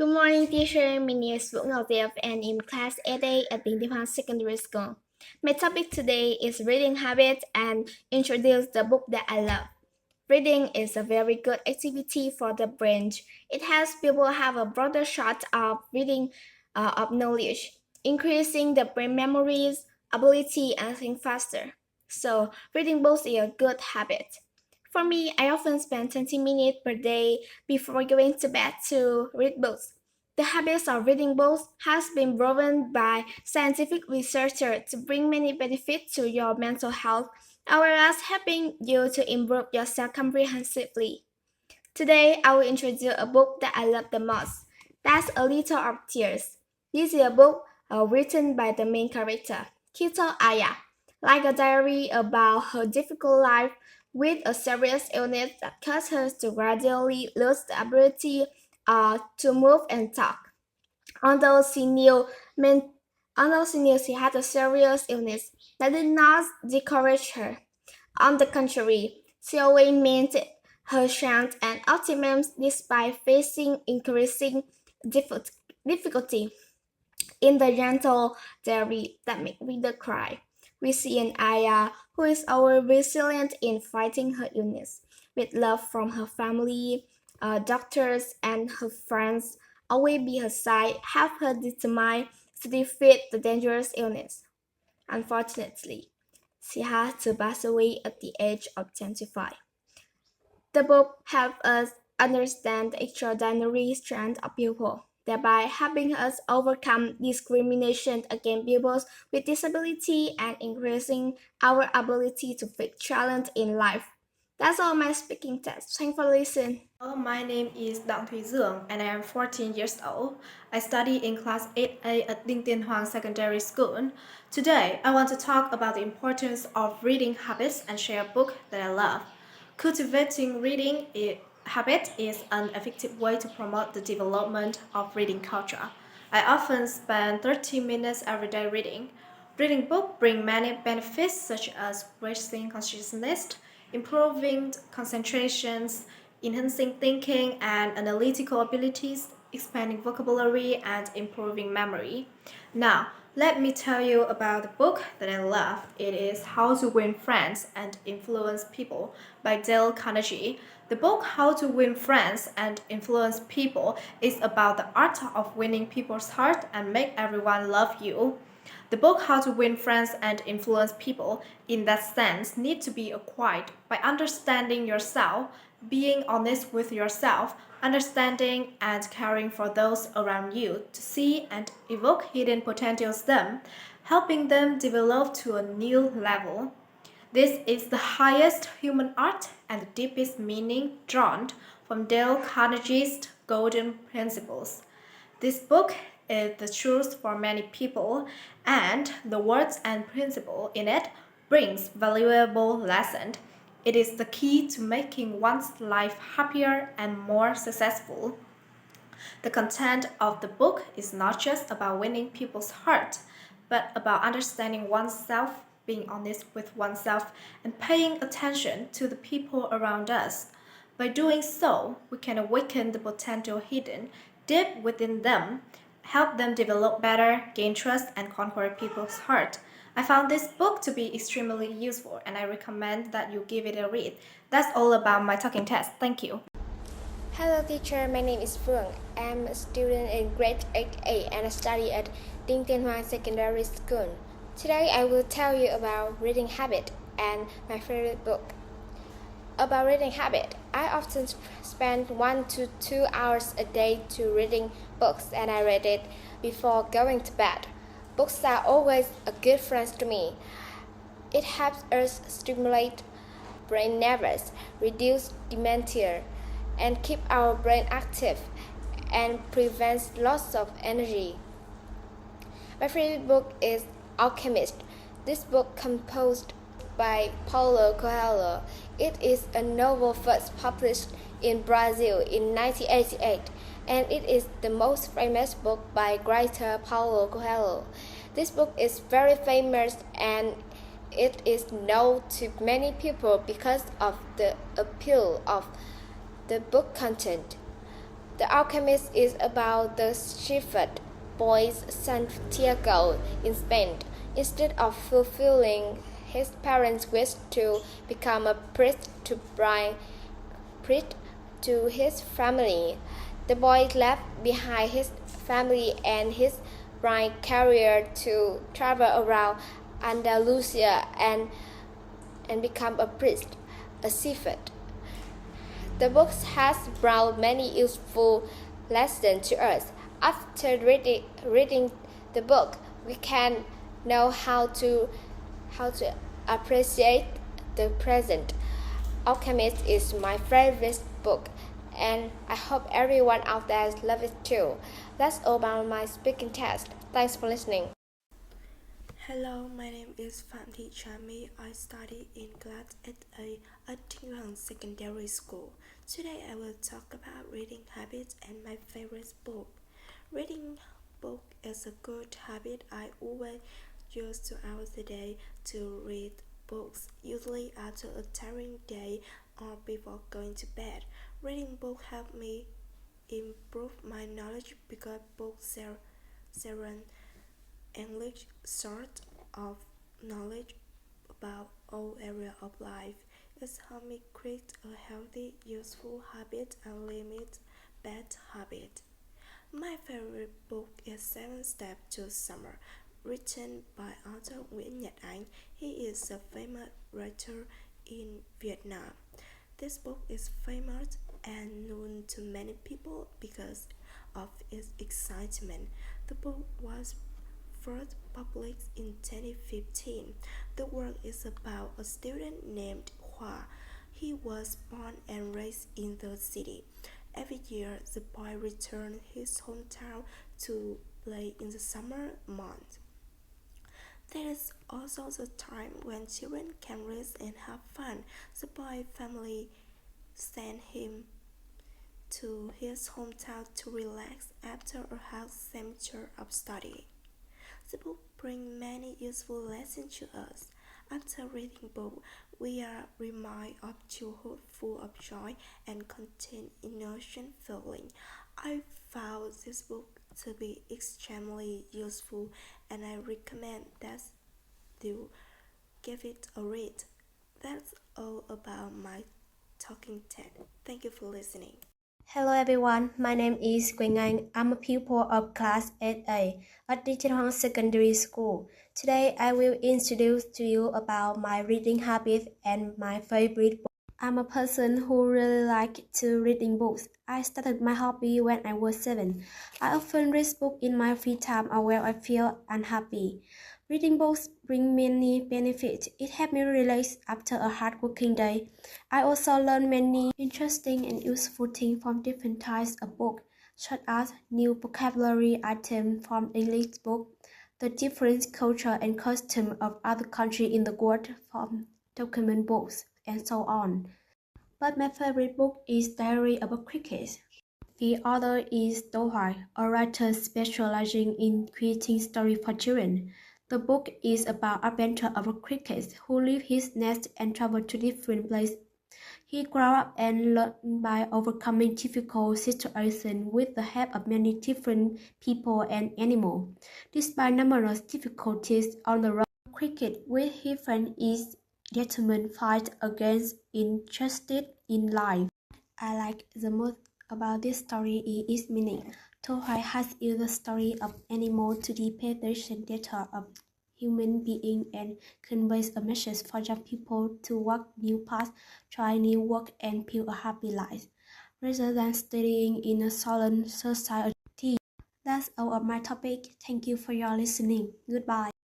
Good morning, teacher. My name is Vũ Ngọc Diệp and in class 8A at Đinh Secondary School. My topic today is reading habits and introduce the book that I love. Reading is a very good activity for the brain. It helps people have a broader shot of reading of knowledge, increasing the brain memories, ability, and think faster. So, reading books is a good habit. For me, I often spend 20 minutes per day before going to bed to read books. The habit of reading books has been proven by scientific researchers to bring many benefits to your mental health, as well as helping you to improve yourself comprehensively. Today, I will introduce a book that I love the most. That's A Little of Tears. This is a book written by the main character, Kito Aya, like a diary about her difficult life with a serious illness that caused her to gradually lose the ability to move and talk. Although she knew, men- Although she knew she had a serious illness, that did not discourage her. On the contrary, she always maintained her strength and optimism despite facing increasing difficulty. In the gentle diary that make reader cry, we see an Aya who is always resilient in fighting her illness, with love from her family, doctors, and her friends always be her side, help her determined to defeat the dangerous illness. Unfortunately, she had to pass away at the age of 25. The book helps us understand the extraordinary strength of people, thereby helping us overcome discrimination against people with disability and increasing our ability to face challenge in life. That's all my speaking test. Thanks for listening. Hello, my name is Đặng Thùy Dương and I am 14 years old. I study in class 8A at Tiên Secondary School. Today, I want to talk about the importance of reading habits and share a book that I love. Cultivating reading habit is an effective way to promote the development of reading culture. I often spend 30 minutes every day reading. Reading books bring many benefits such as raising consciousness, improving concentrations, enhancing thinking and analytical abilities, expanding vocabulary, and improving memory. Now, let me tell you about the book that I love. It is How to Win Friends and Influence People by Dale Carnegie. The book How to Win Friends and Influence People is about the art of winning people's heart and make everyone love you. The book How to Win Friends and Influence People, in that sense, need to be acquired by understanding yourself, being honest with yourself, understanding and caring for those around you to see and evoke hidden potentials them, helping them develop to a new level. This is the highest human art and the deepest meaning drawn from Dale Carnegie's Golden Principles. This book is the truth for many people, and the words and principle in it brings valuable lesson. It is the key to making one's life happier and more successful. The content of the book is not just about winning people's heart, but about understanding oneself, being honest with oneself, and paying attention to the people around us. By doing so, we can awaken the potential hidden deep within them, help them develop better, gain trust, and conquer people's heart. I found this book to be extremely useful and I recommend that you give it a read. That's all about my talking test. Thank you. Hello teacher, my name is Phương. I'm a student in grade 8A and I study at Đinh Secondary School. Today I will tell you about reading habit and my favorite book. About reading habit, I often spend 1 to 2 hours a day to reading books and I read it before going to bed. Books are always a good friend to me. It helps us stimulate brain nerves, reduce dementia, and keep our brain active and prevents loss of energy. My favorite book is Alchemist. This book composed by Paulo Coelho. It is a novel first published in Brazil in 1988 and it is the most famous book by writer Paulo Coelho. This book is very famous and it is known to many people because of the appeal of the book content. The Alchemist is about the shepherd boy's Santiago in Spain. Instead of fulfilling his parents' wish to become a priest to bring priest to his family, the boy left behind his family and his bright career to travel around Andalusia and become a priest, a shepherd. The book has brought many useful lessons to us. After reading the book, we can know how to appreciate the present. Alchemist is my favorite book, and I hope everyone out there loves it too. That's all about my speaking test. Thanks for listening. Hello, my name is Phạm Thị Trà My. I study in class 8A at Đinh Secondary School. Today I will talk about reading habits and my favorite book. Reading book is a good habit. I always use 2 hours a day to read books, usually after a tiring day or before going to bed. Reading books help me improve my knowledge because books share English sort of knowledge about all areas of life. It's helped me create a healthy, useful habit and limit bad habit. My favorite book is 7 Steps to Summer, written by author Nguyễn Nhật Ánh. He is a famous writer in Vietnam. This book is famous and known to many people because of its excitement. The book was first published in 2015. The work is about a student named Hoa. He was born and raised in the city. Every year, the boy returned his hometown to play in the summer months. There is also the time when children can rest and have fun. The boy's family sent him to his hometown to relax after a hard semester of study. The book brings many useful lessons to us. After reading book, we are reminded of childhood full of joy and contain innocent feeling. I found this book to be extremely useful and I recommend that you give it a read. That's all about my talking TED. Thank you for listening. Hello everyone, my name is Quỳnh Anh. I'm a pupil of class 8A at Đinh Tiên Hoàng Secondary School. Today I will introduce to you about my reading habit and my favorite book. I'm a person who really like to reading books. I started my hobby when I was 7. I often read books in my free time or when I feel unhappy. Reading books bring many benefits. It helps me relax after a hard working day. I also learn many interesting and useful things from different types of books, such as new vocabulary items from English books, the different culture and customs of other countries in the world from document books, and so on. But my favorite book is Diary of a Cricket. The author is Do Hoài, a writer specializing in creating stories for children. The book is about adventure of a cricket who leaves his nest and travels to different places. He grew up and learned by overcoming difficult situations with the help of many different people and animals. Despite numerous difficulties on the road, cricket with his friend is determined fight against injustice in life. I like the most about this story is its meaning. Do Hoài has used the story of animals to depict the recent data of human beings and conveys a message for young people to walk new paths, try new work, and build a happy life, rather than studying in a solemn society. That's all of my topic. Thank you for your listening. Goodbye.